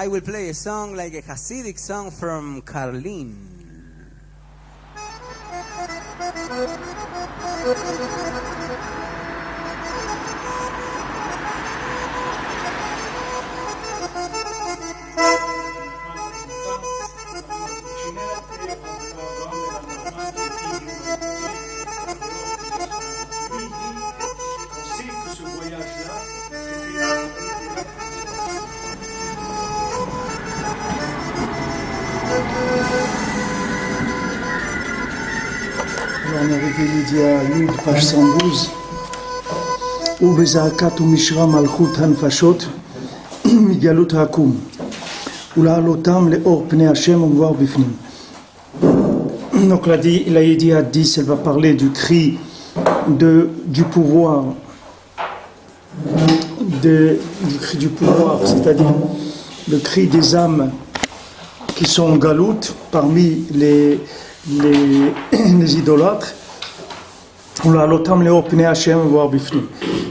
I will play a song like a Hasidic song from Karlin. On est arrivé Lydia Yud, page 112. ובזעקת ומשרה מלכות הנפשות מגלות העקום ולהעלותם לאור פני השם ומבואר בפנים. Donc la Yédia 10, elle va parler du cri du pouvoir, du pouvoir, c'est-à-dire le cri des âmes qui sont en galoute parmi les idolâtres.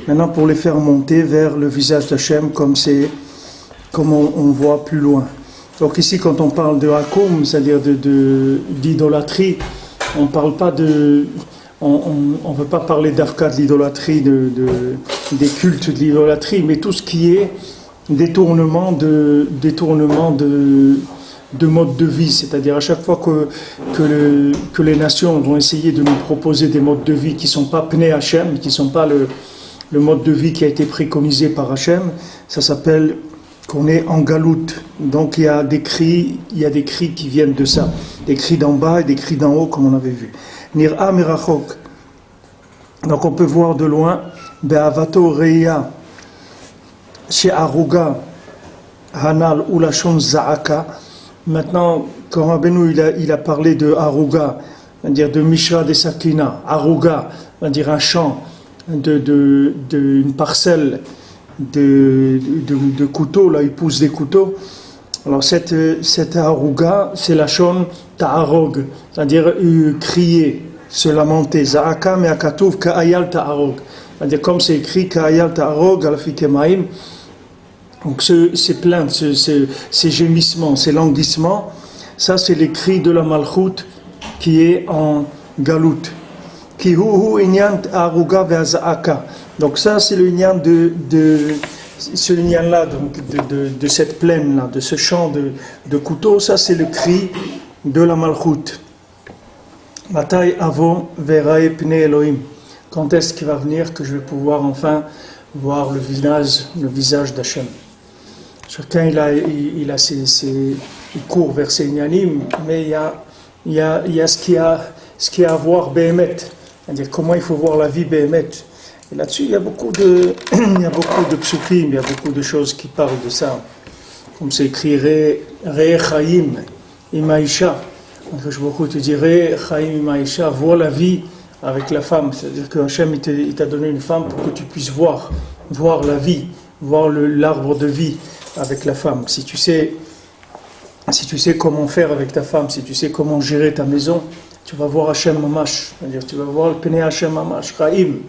Maintenant pour les faire monter vers le visage d'Hachem comme on voit plus loin. Donc ici quand on parle de Hakoum, c'est-à-dire d'idolâtrie, on parle pas on veut pas parler d'Afka de l'idolâtrie, des cultes de l'idolâtrie, mais tout ce qui est détournement de mode de vie, c'est-à-dire à chaque fois que les nations vont essayer de nous proposer des modes de vie qui ne sont pas Pnei Hachem, qui ne sont pas le mode de vie qui a été préconisé par Hachem, ça s'appelle qu'on est en galoute. Donc il y a des cris qui viennent de ça, des cris d'en bas et des cris d'en haut comme on avait vu. Nir'a merachok. Donc on peut voir de loin, Be'avato Reya, She'aruga, Hanal Ulashon Za'aka. Maintenant, quand Rabbeinu il a parlé de Aruga, c'est-à-dire de Mishra de Sakina, Aruga, c'est-à-dire un champ, une parcelle de couteaux, là il pousse des couteaux. Alors cette Aruga, c'est la shon Ta'arog, c'est-à-dire crier, se lamenter, Za'aka me akatouv ka'ayal Ta'arog, c'est-à-dire comme c'est écrit ka'ayal Ta'arog al fikemaim. Donc ces plaintes, ces gémissements, ces languissements, ça c'est les cris de la Malchut qui est en galoute. Ki hu inyan aruga ve'aza'aka. Donc ça c'est le inyan ce inyan là, donc de cette plaine là, de ce champ de couteaux, ça c'est le cri de la Malchut. Matai avon verae pnei Elohim. Quand est-ce qu'il va venir que je vais pouvoir enfin voir le visage d'Hachem? Chacun il court vers ses inyanim, mais il y a ce qu'il y a à voir Béhémet, c'est-à-dire comment il faut voir la vie Béhémet. Et là-dessus il y a beaucoup de psukim, il y a beaucoup de choses qui parlent de ça, comme c'est écrit Re Chaim Imaïcha. Je beaucoup te dirais Chaim Imaïcha, vois la vie avec la femme, c'est-à-dire que Hachem il t'a donné une femme pour que tu puisses voir la vie, voir l'arbre de vie avec la femme. Si tu sais comment faire avec ta femme, si tu sais comment gérer ta maison, tu vas voir Hachem Mamash, c'est-à-dire tu vas voir le Pnei Hachem Mamash, Chaim.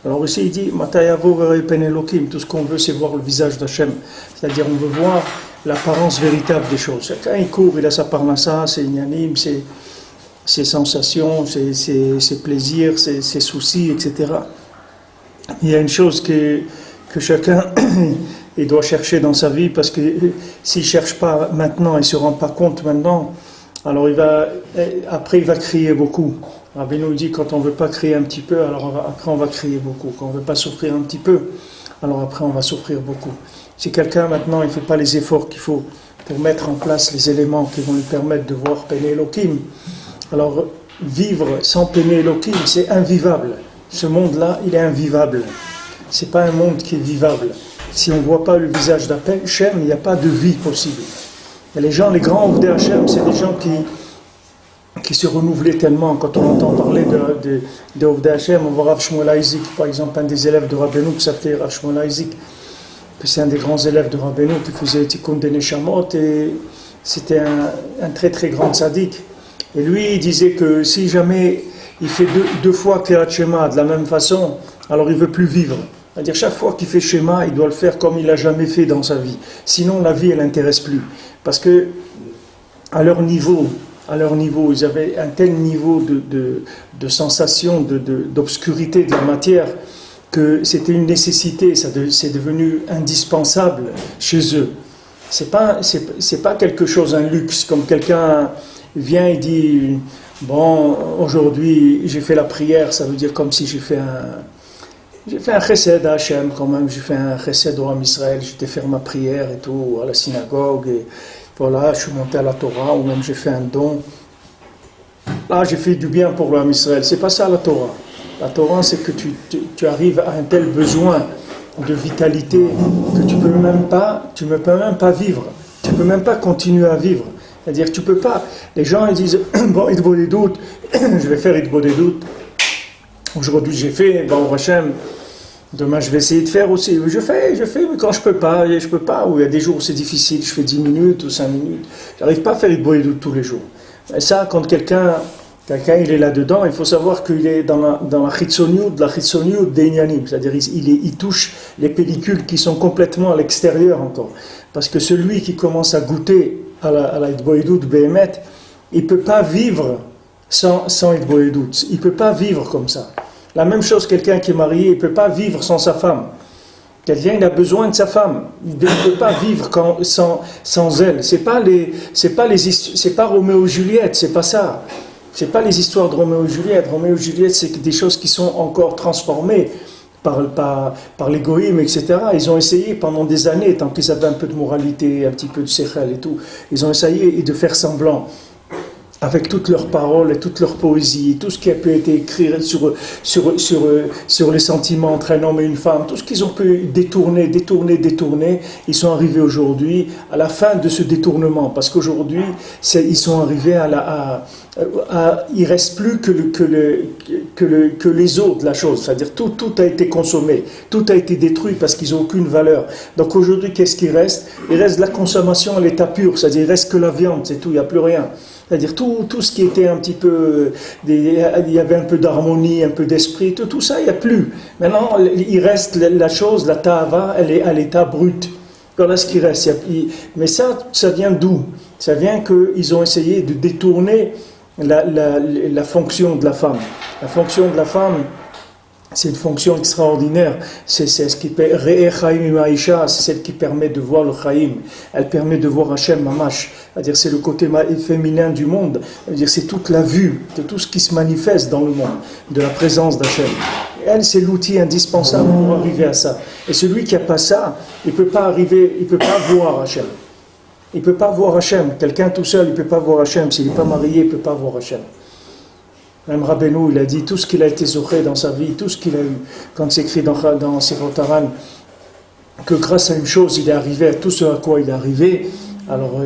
Alors ici il dit Matayavo verei Pnei Elokim, tout ce qu'on veut c'est voir le visage d'Hachem, c'est-à-dire on veut voir l'apparence véritable des choses. Chacun il court, il a sa parnassa, ses inyanim, ses sensations, ses plaisirs, ses soucis, etc. Il y a une chose que chacun il doit chercher dans sa vie, parce que s'il ne cherche pas maintenant, il ne se rend pas compte maintenant, alors après il va crier beaucoup. Rabbi nous dit quand on ne veut pas crier un petit peu, alors après on va crier beaucoup. Quand on ne veut pas souffrir un petit peu, alors après on va souffrir beaucoup. Si quelqu'un maintenant il ne fait pas les efforts qu'il faut pour mettre en place les éléments qui vont lui permettre de voir Pnei Elokim, alors vivre sans Pnei Elokim c'est invivable. Ce monde-là il est invivable. Ce n'est pas un monde qui est vivable. Si on ne voit pas le visage d'Hachem, il n'y a pas de vie possible. Et les grands Ovdei Hachem, c'est des gens qui se renouvelaient tellement. Quand on entend parler de Ovdei Hachem, on voit Rav Shmuel Isaac, par exemple, un des élèves de Rabbeinu qui s'appelait Rav Shmuel Isaac. C'est un des grands élèves de Rabbeinu qui faisait Tikkun des Neshamot, et c'était un très très grand tzaddik. Et lui, il disait que si jamais il fait deux fois Kirat Shema de la même façon, alors il ne veut plus vivre. C'est-à-dire chaque fois qu'il fait schéma, il doit le faire comme il n'a jamais fait dans sa vie. Sinon la vie, elle n'intéresse plus. Parce que à leur niveau, ils avaient un tel niveau de sensation, d'obscurité de la matière, que c'était une nécessité, c'est devenu indispensable chez eux. C'est pas quelque chose, un luxe, comme quelqu'un vient et dit, bon, aujourd'hui j'ai fait la prière, ça veut dire comme si j'ai fait un chesed à Hachem quand même, j'ai fait un chesed au Ham Israël, j'étais faire ma prière et tout, à la synagogue, et voilà, je suis monté à la Torah, ou même j'ai fait un don. Là, j'ai fait du bien pour le Ham Israël. C'est pas ça la Torah. La Torah, c'est que tu arrives à un tel besoin de vitalité que tu ne peux même pas vivre. Tu ne peux même pas continuer à vivre. C'est-à-dire que tu ne peux pas. Les gens ils disent, bon, Idbo des doutes, je vais faire Idbo des doutes. Aujourd'hui, j'ai fait, bon, Hachem, demain, je vais essayer de faire aussi. Je fais, mais quand je peux pas, ou il y a des jours où c'est difficile, je fais 10 minutes ou 5 minutes. Je n'arrive pas à faire Idbo des doutes tous les jours. Et ça, quand quelqu'un il est là-dedans, il faut savoir qu'il est dans la chitsoniut des inyanim, c'est-à-dire il touche les pellicules qui sont complètement à l'extérieur encore. Parce que celui qui commence à goûter à la Idboedut Behemet, il ne peut pas vivre sans Idboedut. Il ne peut pas vivre comme ça. La même chose, quelqu'un qui est marié, il ne peut pas vivre sans sa femme. Quelqu'un, il a besoin de sa femme. Il ne peut pas vivre sans elle. C'est pas Roméo et Juliette, c'est pas ça. C'est pas les histoires de Roméo et Juliette. Roméo et Juliette, c'est des choses qui sont encore transformées par l'égoïsme, etc. Ils ont essayé pendant des années, tant qu'ils avaient un peu de moralité, un petit peu de sechel et tout, ils ont essayé de faire semblant, avec toutes leurs paroles et toute leur poésie, tout ce qui a pu être écrit sur les sentiments entre un homme et une femme, tout ce qu'ils ont pu détourner, ils sont arrivés aujourd'hui à la fin de ce détournement, parce qu'aujourd'hui, ils sont arrivés il ne reste plus que les os de la chose, c'est-à-dire tout a été consommé, tout a été détruit parce qu'ils n'ont aucune valeur. Donc aujourd'hui, qu'est-ce qui reste? Il reste de la consommation à l'état pur, c'est-à-dire il ne reste que la viande, c'est tout, il n'y a plus rien. C'est-à-dire tout ce qui était un petit peu, il y avait un peu d'harmonie, un peu d'esprit, tout ça, il n'y a plus. Maintenant, il reste la chose, la ta'ava, elle est à l'état brut. Voilà ce qui reste. Mais ça vient d'où? Ça vient qu'ils ont essayé de détourner la fonction de la femme. La fonction de la femme, c'est une fonction extraordinaire. C'est ce qui c'est celle qui permet de voir le Chaim. Elle permet de voir Hachem Mamash. C'est-à-dire c'est le côté féminin du monde. C'est-à-dire c'est toute la vue de tout ce qui se manifeste dans le monde, de la présence d'Hachem. Elle, c'est l'outil indispensable pour arriver à ça. Et celui qui n'a pas ça, il ne peut pas voir Hachem. Il ne peut pas voir Hachem. Quelqu'un tout seul, il ne peut pas voir Hachem. S'il n'est pas marié, il ne peut pas voir Hachem. Même Rabbeinu, il a dit tout ce qu'il a été zoché dans sa vie, tout ce qu'il a eu, quand c'est écrit dans Sirot Haran, que grâce à une chose, il est arrivé à tout ce à quoi il est arrivé. Alors,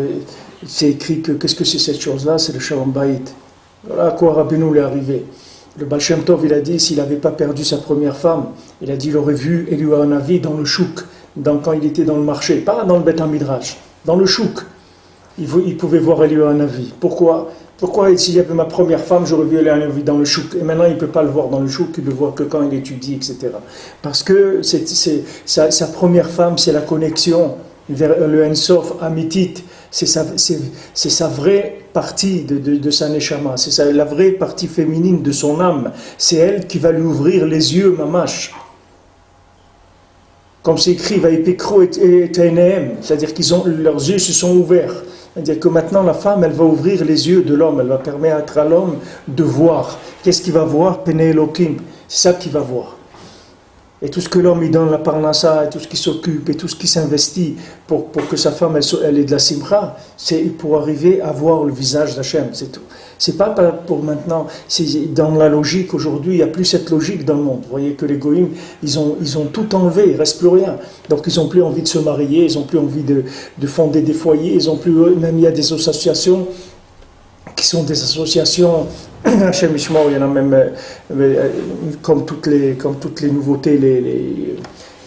c'est écrit que, qu'est-ce que c'est cette chose-là? C'est le Shalom Bayit. Voilà à quoi Rabbeinu est arrivé. Le Baal Shem Tov, il a dit, s'il n'avait pas perdu sa première femme, il a dit, il aurait vu Eliyahu Hanavi dans le chouk, quand il était dans le marché, pas dans le Beth HaMidrash, dans le chouk. Il pouvait voir Eliyahu Hanavi. Pourquoi, s'il y avait ma première femme, j'aurais vu Eliyahu Hanavi dans le chouk. Et maintenant, il ne peut pas le voir dans le chouk, il le voit que quand il étudie, etc. Parce que sa première femme, c'est la connexion vers le Ensof Amitit. C'est sa vraie partie de sa neshama. C'est la vraie partie féminine de son âme. C'est elle qui va lui ouvrir les yeux, mamash. Comme c'est écrit, Vaipekro et Tainehem, c'est-à-dire leurs yeux se sont ouverts. C'est-à-dire que maintenant la femme, elle va ouvrir les yeux de l'homme, elle va permettre à l'homme de voir. Qu'est-ce qu'il va voir? Pene Elokim, c'est ça qu'il va voir. Et tout ce que l'homme il donne la parnassa, et tout ce qui s'occupe, et tout ce qui s'investit pour que sa femme elle ait de la simcha, c'est pour arriver à voir le visage d'Hachem, c'est tout. C'est pas pour maintenant, c'est dans la logique aujourd'hui, il n'y a plus cette logique dans le monde. Vous voyez que les goïms, ils ont tout enlevé, il ne reste plus rien. Donc ils n'ont plus envie de se marier, ils n'ont plus envie de fonder des foyers, ils ont plus, même il y a des associations qui sont des associations, Hachem Ishmael, il y en a même, comme toutes les nouveautés,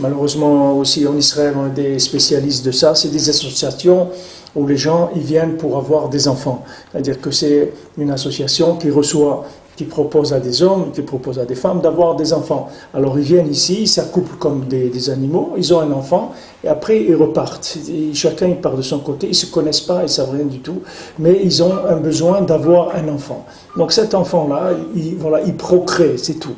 malheureusement aussi en Israël, on a des spécialistes de ça, c'est des associations où les gens ils viennent pour avoir des enfants. C'est-à-dire que c'est une association qui reçoit qui proposent à des hommes, qui proposent à des femmes d'avoir des enfants. Alors ils viennent ici, ils s'accouplent comme des animaux, ils ont un enfant, et après ils repartent. Et chacun il part de son côté, ils ne se connaissent pas, ils ne savent rien du tout, mais ils ont un besoin d'avoir un enfant. Donc cet enfant-là, il procrée, c'est tout.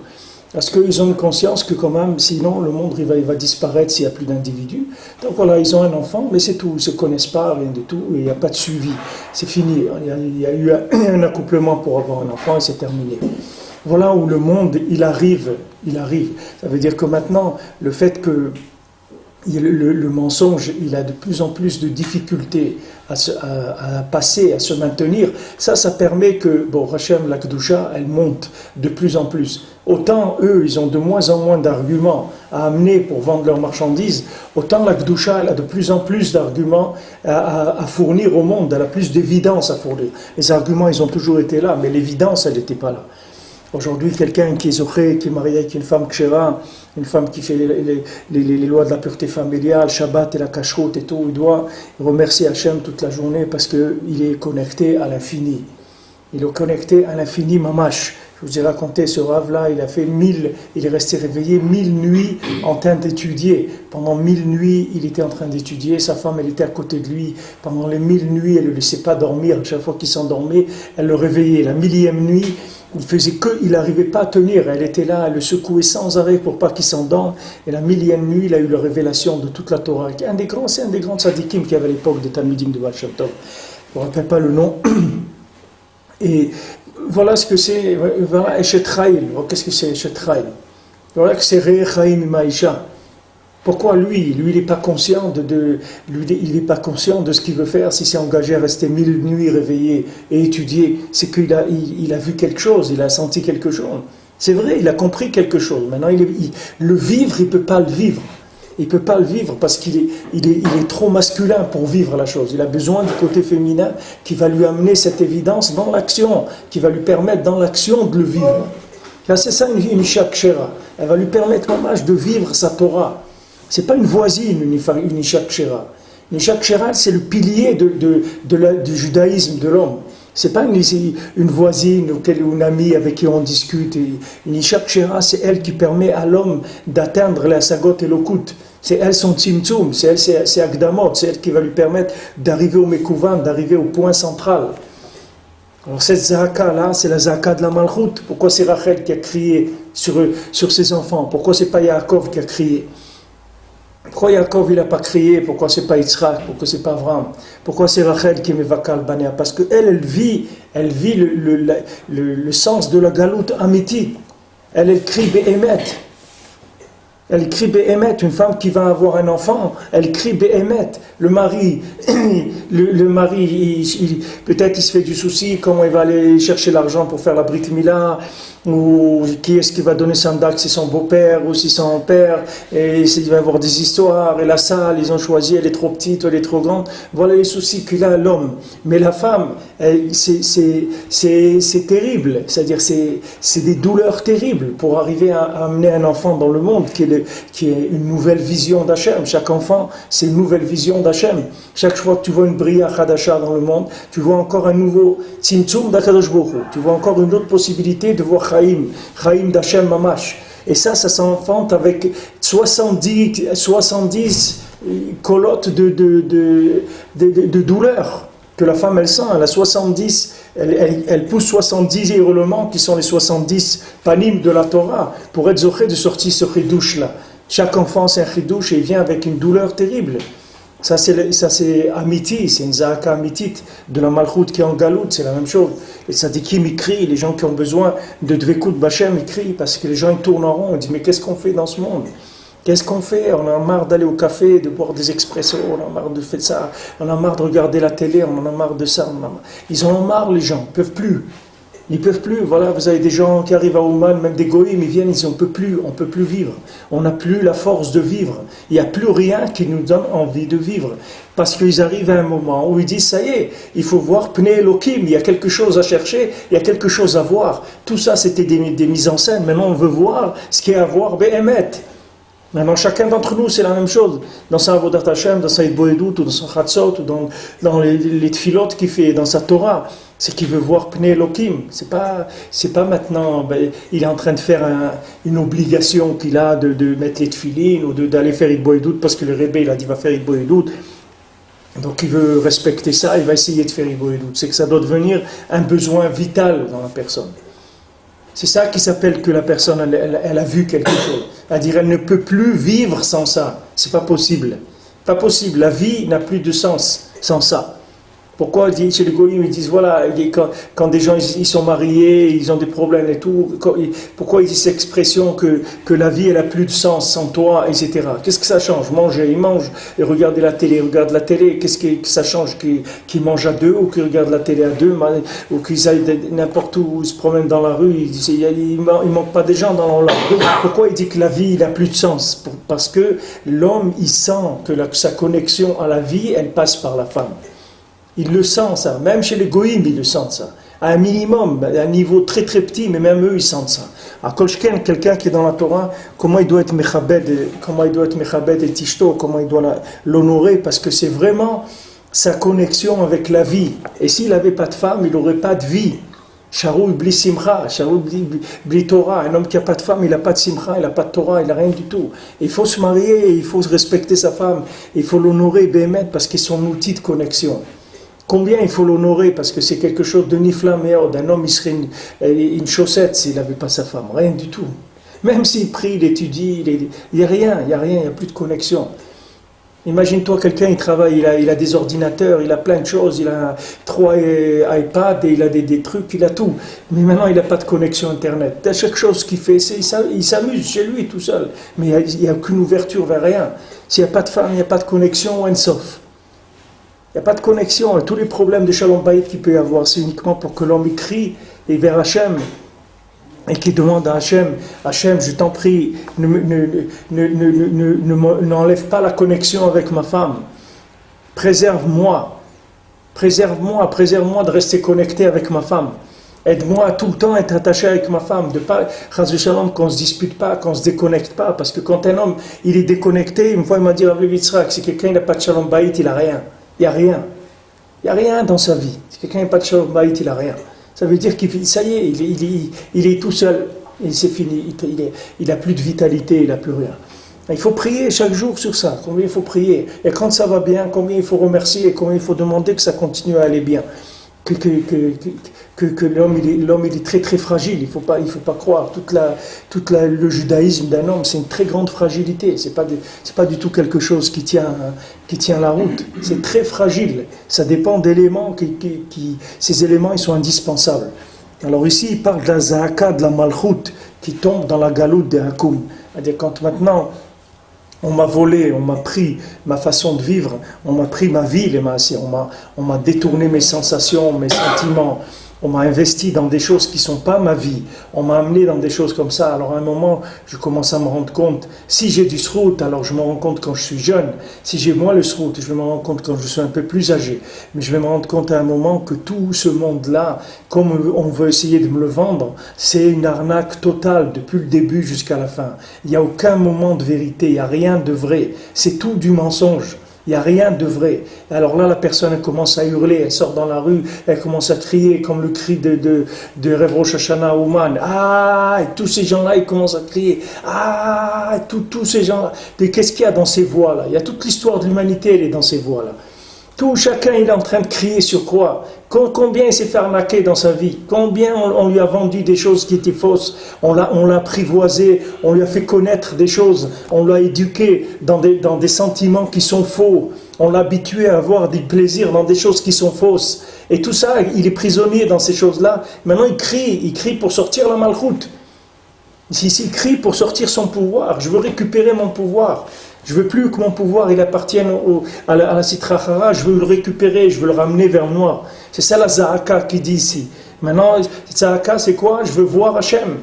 Parce qu'ils ont une conscience que quand même, sinon le monde il va disparaître s'il n'y a plus d'individus. Donc voilà, ils ont un enfant, mais c'est tout. Ils ne se connaissent pas, rien du tout, et il n'y a pas de suivi. C'est fini. Il y a eu un accouplement pour avoir un enfant et c'est terminé. Voilà où le monde, il arrive. Ça veut dire que maintenant, le fait que le mensonge, il a de plus en plus de difficultés à passer, à se maintenir. Ça permet que, Hachem, la Kedusha, elle monte de plus en plus. Autant eux, ils ont de moins en moins d'arguments à amener pour vendre leurs marchandises, autant la Kedusha, elle a de plus en plus d'arguments à fournir au monde, elle a plus d'évidence à fournir. Les arguments, ils ont toujours été là, mais l'évidence, elle n'était pas là. Aujourd'hui, quelqu'un qui est marié avec une femme kshera, une femme qui fait les lois de la pureté familiale, Shabbat et la kashrut et tout, il doit remercier Hachem toute la journée parce qu'il est connecté à l'infini. Il est connecté à l'infini mamash. Je vous ai raconté ce rave-là, il est resté réveillé 1000 nuits en train d'étudier. Pendant 1000 nuits, il était en train d'étudier. Sa femme, elle était à côté de lui. Pendant les 1000 nuits, elle ne le laissait pas dormir. Chaque fois qu'il s'endormait, elle le réveillait. La 1000e nuit, il n'arrivait pas à tenir. Elle était là, elle le secouait sans arrêt pour pas qu'il s'endorme. Et la 1000e nuit, il a eu la révélation de toute la Torah. C'est un des grands tzadikim qu'il y avait à l'époque des Talmidim de Baal Shem Tov. Je ne me rappelle pas le nom. Et voilà ce que c'est. Voilà, Eshet Chaim. Qu'est-ce que c'est Eshet Chaim? Voilà que c'est Re'eh Chaim Maïcha. Pourquoi lui il n'est pas conscient il n'est pas conscient de ce qu'il veut faire. Si c'est engagé à rester 1000 nuits réveillé et étudier, c'est qu'il a vu quelque chose, il a senti quelque chose. C'est vrai, il a compris quelque chose. Maintenant, le vivre, il ne peut pas le vivre. Il ne peut pas le vivre parce qu'il est trop masculin pour vivre la chose. Il a besoin du côté féminin qui va lui amener cette évidence dans l'action, qui va lui permettre dans l'action de le vivre. Là, c'est ça une Isha Kshera. Elle va lui permettre mamage de vivre sa Torah. Ce n'est pas une voisine, une Isha Kshera. Une Isha Kshera, c'est le pilier du judaïsme de l'homme. Ce n'est pas une voisine ou une amie avec qui on discute. Une Isha Kshera, c'est elle qui permet à l'homme d'atteindre la Sagot et l'Okut. C'est elle son Tzimtzum, c'est Akdamot, c'est elle qui va lui permettre d'arriver au Mekouvan, d'arriver au point central. Alors cette Zahaka-là, c'est la Zahaka de la Malchut. Pourquoi c'est Rachel qui a crié sur ses enfants? Pourquoi c'est pas Yaakov qui a crié? Pourquoi Yaakov il n'a pas crié? Pourquoi c'est pas Yitzhak? Pourquoi c'est pas Avram? Pourquoi c'est Rachel qui est Mevakal Banea? Parce qu'elle vit le sens de la galoute amitie. Elle crie Be'emet. Elle crie Be'emet, une femme qui va avoir un enfant, elle crie Be'emet. Le mari, peut-être il se fait du souci, comment il va aller chercher l'argent pour faire la Brit Mila, ou qui est-ce qui va donner Sandak, si son beau-père ou si son père, et il va y avoir des histoires, et la salle, ils ont choisi, elle est trop petite, elle est trop grande. Voilà les soucis qu'il a l'homme. Mais la femme, c'est terrible, c'est-à-dire c'est des douleurs terribles pour arriver à amener un enfant dans le monde qui est une nouvelle vision d'Hachem. Chaque enfant, c'est une nouvelle vision d'Hachem. Chaque fois que tu vois une Bria Chadasha dans le monde, tu vois encore un nouveau Tzimtzum d'Akadosh Baruch Hu. Tu vois encore une autre possibilité de voir Chaim d'Hachem Mamash. Et ça s'enfante avec 70 colottes de douleur que la femme elle sent. Elle a 70, elle pousse 70 hurlements qui sont les 70 panim de la Torah pour être zoché de sortir ce chidouche là. Chaque enfant c'est un chidouche et il vient avec une douleur terrible. Ça c'est amiti, c'est une zahaka amitit de la malchoute qui est en galoute, c'est la même chose. Les tzadikim ils crient, les gens qui ont besoin de dvekut b'Hashem ils crient parce que les gens ils tournent en rond, ils disent mais qu'est-ce qu'on fait dans ce monde? Qu'est-ce qu'on fait? On a marre d'aller au café, de boire des expressos, on a marre de faire ça, on a marre de regarder la télé, on en a marre de ça. Ils en ont marre les gens, ils peuvent plus. Ils peuvent plus, voilà, vous avez des gens qui arrivent à Ouman, même des goïms, ils viennent, ils disent on peut plus vivre. On n'a plus la force de vivre. Il n'y a plus rien qui nous donne envie de vivre. Parce qu'ils arrivent à un moment où ils disent ça y est, il faut voir Pnei Elokim, il y a quelque chose à chercher, il y a quelque chose à voir. Tout ça c'était des mises en scène, maintenant on veut voir ce qu'il y a à voir Be'emet. Maintenant, chacun d'entre nous, c'est la même chose. Dans sa Avodat Hashem, dans sa Hitboedut, ou dans son Chatzot, ou dans les tfilot qu'il fait, dans sa Torah. C'est qu'il veut voir Pnei Elokim. C'est pas maintenant, il est en train de faire une obligation qu'il a de mettre les tefilines ou d'aller faire Hitboedut parce que le Rebbe il a dit va faire Hitboedut. Donc il veut respecter ça, il va essayer de faire Hitboedut. C'est que ça doit devenir un besoin vital dans la personne. C'est ça qui s'appelle que la personne elle a vu quelque chose. C'est-à-dire elle ne peut plus vivre sans ça. C'est pas possible. Pas possible. La vie n'a plus de sens sans ça. Pourquoi chez les goïms ils disent voilà, quand des gens ils sont mariés, ils ont des problèmes et tout, pourquoi ils disent cette expression que la vie elle a plus de sens sans toi, etc. Qu'est-ce que ça change? Manger, ils mangent, et regarder la télé, ils regardent la télé, qu'est-ce que ça change qu'ils mangent à deux ou qu'ils regardent la télé à deux, ou qu'ils aillent n'importe où, ils se promènent dans la rue, il manque pas des gens dans la rue. Pourquoi il dit que la vie n'a plus de sens? Parce que l'homme il sent que sa connexion à la vie elle passe par la femme. Il le sent ça, même chez les goïms ils le sentent ça, à un minimum, à un niveau très très petit, mais même eux ils sentent ça. À Kolchken, quelqu'un qui est dans la Torah, comment il doit être mechabed et tishto, comment il doit l'honorer, parce que c'est vraiment sa connexion avec la vie. Et s'il n'avait pas de femme, il n'aurait pas de vie. Sharoui bli simcha, sharoui bli Torah. Un homme qui n'a pas de femme, il n'a pas de simcha, il n'a pas de Torah, il n'a rien du tout. Il faut se marier, il faut respecter sa femme, il faut l'honorer, bémet, parce qu'il est son outil de connexion. Combien il faut l'honorer parce que c'est quelque chose de nifla meod. Un homme il serait une chaussette s'il n'avait pas sa femme, rien du tout. Même s'il prie, il étudie, il n'y a rien, il n'y a plus de connexion. Imagine-toi quelqu'un, il travaille, il a des ordinateurs, il a plein de choses, il a 3 iPads, et il a des trucs, il a tout. Mais maintenant il n'a pas de connexion internet. À chaque chose qu'il fait, il s'amuse chez lui tout seul. Mais il n'y a aucune ouverture vers rien. S'il n'y a pas de femme, il n'y a pas de connexion, and sauf. Il n'y a pas de connexion. Tous les problèmes de Shalom Bayit qu'il peut y avoir, c'est uniquement pour que l'homme crie et vers Hachem et qu'il demande à Hachem, Hachem, je t'en prie, n'enlève pas la connexion avec ma femme. Préserve-moi de rester connecté avec ma femme. Aide-moi à tout le temps être attaché avec ma femme, de pas, Chas v'Shalom, qu'on ne se dispute pas, qu'on ne se déconnecte pas, parce que quand un homme il est déconnecté, une fois il m'a dit Rav Levi Yitzhak, si quelqu'un n'a pas de Shalom Bayit, il n'a rien. Il n'y a rien. Il n'y a rien dans sa vie. Si quelqu'un n'a pas de Shalom Bayit, il n'a rien. Ça veut dire qu'il ça y est, il est tout seul. Et c'est fini. Il n'a plus de vitalité, il n'a plus rien. Il faut prier chaque jour sur ça. Combien il faut prier. Et quand ça va bien, combien il faut remercier et combien il faut demander que ça continue à aller bien. Que l'homme il est très très fragile. Il faut pas croire. Le judaïsme d'un homme, c'est une très grande fragilité. C'est pas du tout quelque chose qui tient la route. C'est très fragile. Ça dépend d'éléments ces éléments ils sont indispensables. Alors ici il parle de la zahaka, de la malchut qui tombe dans la galoute des hakoum. C'est-à-dire quand maintenant on m'a volé, on m'a pris ma façon de vivre, on m'a pris ma vie, on m'a détourné mes sensations, mes sentiments, on m'a investi dans des choses qui ne sont pas ma vie, on m'a amené dans des choses comme ça. Alors à un moment, je commence à me rendre compte, si j'ai du srout, alors je me rends compte quand je suis jeune, si j'ai moins le srout, je vais me rendre compte quand je suis un peu plus âgé, mais je vais me rendre compte à un moment que tout ce monde-là, comme on veut essayer de me le vendre, c'est une arnaque totale depuis le début jusqu'à la fin. Il n'y a aucun moment de vérité, il n'y a rien de vrai, c'est tout du mensonge. Il n'y a rien de vrai. Alors là, la personne elle commence à hurler, elle sort dans la rue, elle commence à crier comme le cri de Rev Rosh Hashanah Ouman. Ah, et tous ces gens-là, ils commencent à crier. Ah, et tous ces gens-là. Et qu'est-ce qu'il y a dans ces voix-là? Il y a toute l'histoire de l'humanité, elle est dans ces voix-là. Chacun il est en train de crier sur quoi? Combien il s'est fait arnaquer dans sa vie? Combien on lui a vendu des choses qui étaient fausses? On l'a apprivoisé, on lui a fait connaître des choses, on l'a éduqué dans des sentiments qui sont faux. On l'a habitué à avoir des plaisirs dans des choses qui sont fausses. Et tout ça, il est prisonnier dans ces choses-là. Maintenant il crie pour sortir la malchoute. Il crie pour sortir son pouvoir. Je veux récupérer mon pouvoir. Je veux plus que mon pouvoir il appartienne à la Sitra Achara, je veux le récupérer, je veux le ramener vers moi. C'est ça la Zahaka qui dit ici. Maintenant, Zahaka c'est quoi? Je veux voir Hachem.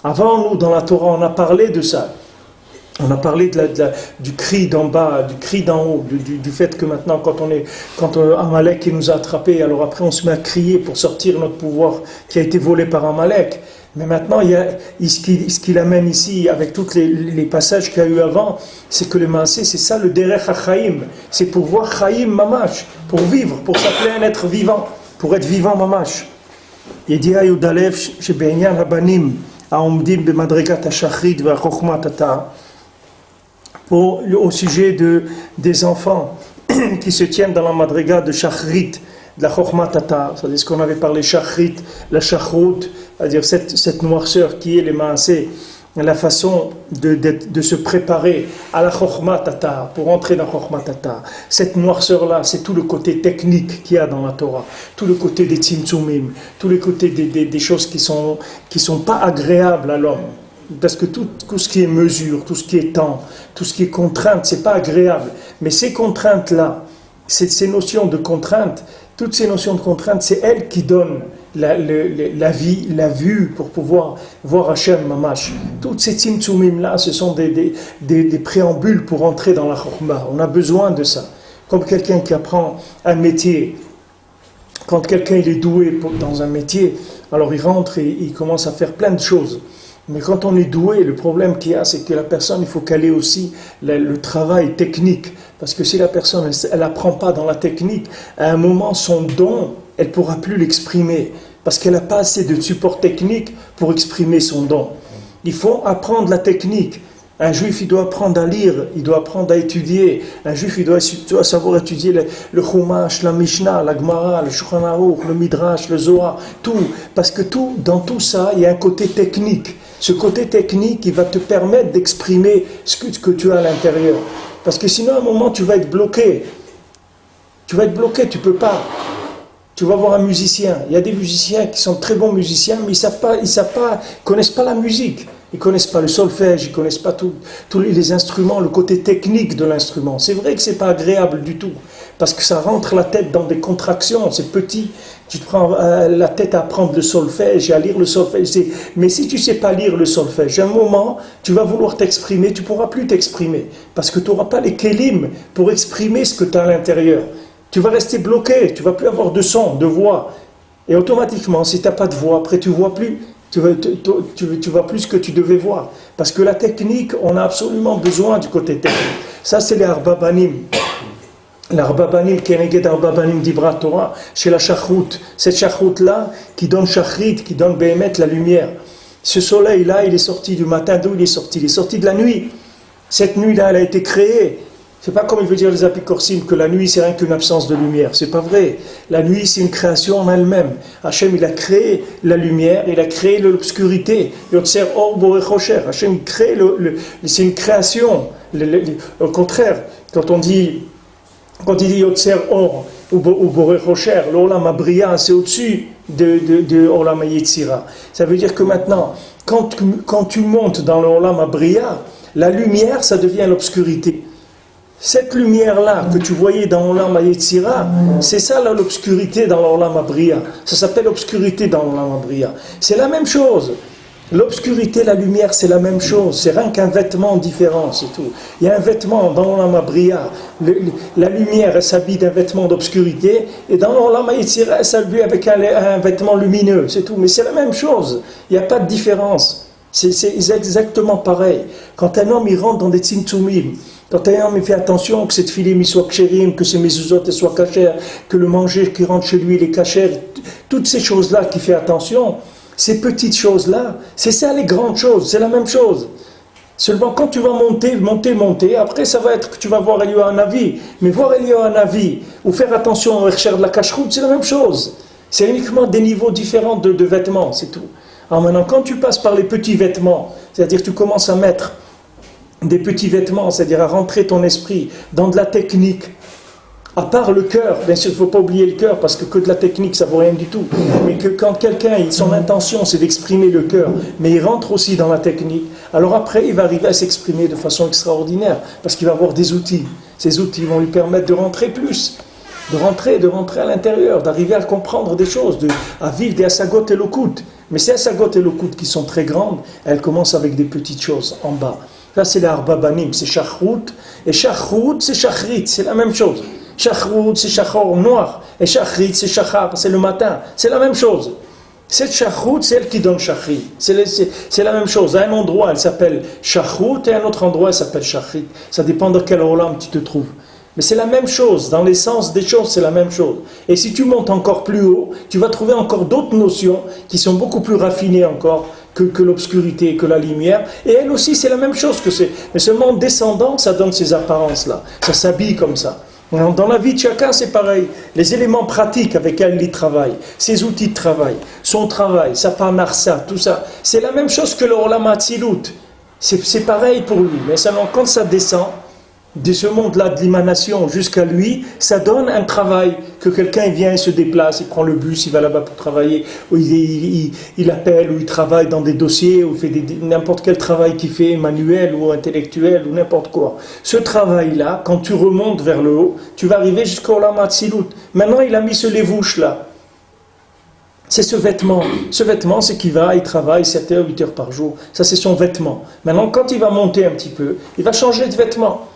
Avant, nous, dans la Torah, on a parlé de ça. On a parlé du cri d'en bas, du cri d'en haut, du fait que maintenant, quand Amalek nous a attrapés, alors après on se met à crier pour sortir notre pouvoir qui a été volé par Amalek. Mais maintenant, ce qu'il amène ici, avec tous les passages qu'il y a eu avant, c'est que le Maasé, c'est ça le Derech HaChaim. C'est pour voir Chaim Mamash, pour vivre, pour s'appeler un être vivant, pour être vivant mamash. ידיעה י"א שבעניין הבנים העומדים במדרגת השחרית והחוכמת התא, au sujet des enfants qui se tiennent dans la madriga de shachrit, de la chokhmat tata, c'est-à-dire ce qu'on avait parlé shachrit, la shachrout, c'est-à-dire cette noirceur qui est les maasé, la façon de se préparer à la chokhmat tata, pour entrer dans chokhmat tata. Cette noirceur-là, c'est tout le côté technique qu'il y a dans la Torah, tout le côté des tzimtzumim, tout le côté des choses qui sont pas agréables à l'homme. Parce que tout ce qui est mesure, tout ce qui est temps, tout ce qui est contrainte, c'est pas agréable. Mais ces contraintes-là, ces notions de contrainte, toutes ces notions de contrainte, c'est elles qui donnent la vie, la vue pour pouvoir voir Hachem Mamash. Toutes ces tzimtzumim-là, ce sont des préambules pour entrer dans la chokhmah. On a besoin de ça. Comme quelqu'un qui apprend un métier. Quand quelqu'un il est doué dans un métier, alors il rentre et il commence à faire plein de choses. Mais quand on est doué, le problème qu'il y a, c'est que la personne, il faut qu'elle ait aussi le travail technique. Parce que si la personne, elle n'apprend pas dans la technique, à un moment, son don, elle ne pourra plus l'exprimer. Parce qu'elle n'a pas assez de support technique pour exprimer son don. Il faut apprendre la technique. Un juif, il doit apprendre à lire, il doit apprendre à étudier. Un juif, il doit savoir étudier le Chumash, la Mishnah, la Gemara, le Shulchan Aruch, le Midrash, le Zohar, tout. Parce que dans tout ça, il y a un côté technique. Ce côté technique, il va te permettre d'exprimer ce que tu as à l'intérieur. Parce que sinon, à un moment, tu vas être bloqué. Tu vas être bloqué, tu ne peux pas. Tu vas voir un musicien. Il y a des musiciens qui sont très bons musiciens, mais ils ne connaissent pas la musique. Ils ne connaissent pas le solfège, ils ne connaissent pas tous les instruments, le côté technique de l'instrument. C'est vrai que ce n'est pas agréable du tout, parce que ça rentre la tête dans des contractions, c'est petit. Tu te prends la tête à apprendre le solfège et à lire le solfège. Mais si tu ne sais pas lire le solfège, à un moment, tu vas vouloir t'exprimer, tu ne pourras plus t'exprimer, parce que tu n'auras pas les kélim pour exprimer ce que tu as à l'intérieur. Tu vas rester bloqué, tu ne vas plus avoir de son, de voix. Et automatiquement, si tu n'as pas de voix, après tu ne vois plus. Tu vois plus ce que tu devais voir. Parce que la technique, on a absolument besoin du côté technique. Ça, c'est les Arbabanim. L'Arbabanim, Keneged Arbabanim d'Ibra Torah, chez la Shachrout. Cette Shachrout-là, qui donne Shachrit, qui donne Béhémet, la lumière. Ce soleil-là, il est sorti du matin. D'où il est sorti? Il est sorti de la nuit. Cette nuit-là, elle a été créée. C'est pas comme il veut dire les apicorsim que la nuit c'est rien qu'une absence de lumière. C'est pas vrai. La nuit c'est une création en elle-même. Hachem il a créé la lumière, il a créé l'obscurité. Yotzer or borech rocher. Hachem crée c'est une création. Au contraire, quand il dit Yotzer or ou borech rocher, l'olam abria c'est au-dessus de olam yetzira. Ça veut dire que maintenant, quand tu montes dans l'olam abria, la lumière ça devient l'obscurité. Cette lumière-là que tu voyais dans l'Olam Yetzira, c'est ça là, l'obscurité dans l'Olam Abria. Ça s'appelle obscurité dans l'Olam Abria. C'est la même chose. L'obscurité, la lumière, c'est la même chose. C'est rien qu'un vêtement différent, c'est tout. Il y a un vêtement dans l'Olam Abria. La lumière, elle s'habille d'un vêtement d'obscurité. Et dans l'Olam Yetzira, elle s'habille avec un vêtement lumineux, c'est tout. Mais c'est la même chose. Il n'y a pas de différence. C'est exactement pareil. Quand un homme il rentre dans des tzimtzumim, quand un homme il fait attention que cette filim soit kshérim, que ses mezuzot soient kashères, que le manger qui rentre chez lui il est kashère, toutes ces choses-là qui fait attention, ces petites choses-là, c'est ça les grandes choses, c'est la même chose. Seulement quand tu vas monter, après ça va être que tu vas voir Eliyahu Hanavi, mais voir Eliyahu Hanavi ou faire attention au recherche de la kashrut, c'est la même chose. C'est uniquement des niveaux différents de vêtements, c'est tout. Alors maintenant, quand tu passes par les petits vêtements, c'est-à-dire que tu commences à mettre des petits vêtements, c'est-à-dire à rentrer ton esprit dans de la technique, à part le cœur, bien sûr il ne faut pas oublier le cœur, parce que de la technique ça ne vaut rien du tout, mais que quand quelqu'un, son intention c'est d'exprimer le cœur, mais il rentre aussi dans la technique, alors après il va arriver à s'exprimer de façon extraordinaire, parce qu'il va avoir des outils. Ces outils vont lui permettre de rentrer plus, de rentrer à l'intérieur, d'arriver à comprendre des choses, à vivre des asagot et lokut. Mais ces asagot et lokut qui sont très grandes, elles commencent avec des petites choses en bas. Là c'est les arbabanim, c'est shachrout, et shachrout c'est shachrit, c'est la même chose. Shachrout c'est shachor noir, et shachrit c'est shachar, c'est le matin, c'est la même chose. Cette shachrout c'est elle qui donne shachrit, c'est la même chose. À un endroit elle s'appelle shachrout, et à un autre endroit elle s'appelle shachrit. Ça dépend de quel olam tu te trouves. Mais c'est la même chose, dans l'essence des choses, c'est la même chose. Et si tu montes encore plus haut, tu vas trouver encore d'autres notions qui sont beaucoup plus raffinées encore que l'obscurité, que la lumière. Et elle aussi, c'est la même chose que c'est. Mais seulement en descendant, ça donne ces apparences-là. Ça s'habille comme ça. Dans la vie de chacun, c'est pareil. Les éléments pratiques avec lesquels il travaille, ses outils de travail, son travail, sa parnarsa, tout ça, c'est la même chose que le Olam Hatzilut. C'est pareil pour lui. Mais seulement quand ça descend, de ce monde-là, de l'émanation jusqu'à lui, ça donne un travail, que quelqu'un vient, il se déplace, il prend le bus, il va là-bas pour travailler, ou il appelle, ou il travaille dans des dossiers, ou il fait n'importe quel travail qu'il fait, manuel ou intellectuel, ou n'importe quoi. Ce travail-là, quand tu remontes vers le haut, tu vas arriver jusqu'au Olam Hatzilut. Maintenant, il a mis ce lévouche-là. C'est ce vêtement. Ce vêtement, c'est qu'il va, il travaille 7 heures, 8 heures par jour. Ça, c'est son vêtement. Maintenant, quand il va monter un petit peu, il va changer de vêtement.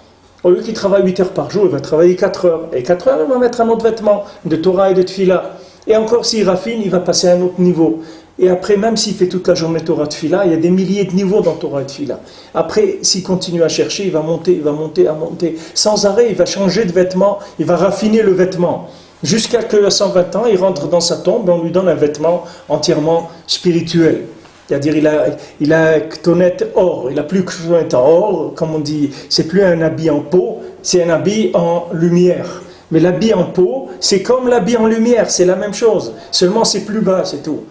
Au lieu qu'il travaille 8 heures par jour, il va travailler 4 heures. Et 4 heures, il va mettre un autre vêtement de Torah et de Tfila. Et encore, s'il raffine, il va passer à un autre niveau. Et après, même s'il fait toute la journée Torah et Tfila, il y a des milliers de niveaux dans Torah et Tfila. Après, s'il continue à chercher, il va monter. Sans arrêt, il va changer de vêtement, il va raffiner le vêtement. Jusqu'à qu'à 120 ans, il rentre dans sa tombe et on lui donne un vêtement entièrement spirituel. C'est-à-dire, il a Ktonet or, il n'a plus Ktonet or, comme on dit, c'est plus un habit en peau, c'est un habit en lumière. Mais l'habit en peau, c'est comme l'habit en lumière, c'est la même chose, seulement c'est plus bas, c'est tout.